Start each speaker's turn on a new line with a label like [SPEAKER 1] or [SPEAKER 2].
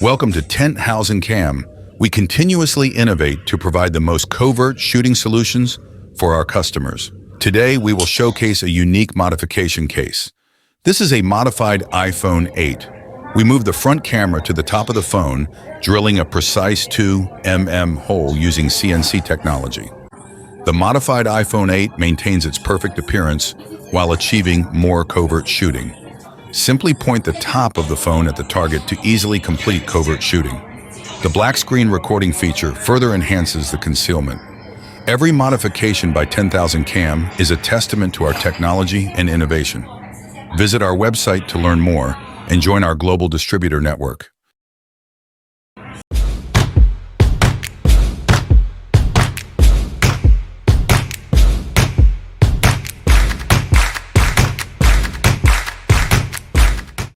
[SPEAKER 1] Welcome to Tenthousandcam. We continuously innovate to provide the most covert shooting solutions for our customers. Today, we will showcase a unique modification case. This is a modified iPhone 8. We move the front camera to the top of the phone, drilling a precise 2 mm hole using CNC technology. The modified iPhone 8 maintains its perfect appearance while achieving more covert shooting. Simply point the top of the phone at the target to easily complete covert shooting. The black screen recording feature further enhances the concealment. Every modification by Tenthousandcam is a testament to our technology and innovation. Visit our website to learn more and join our global distributor network.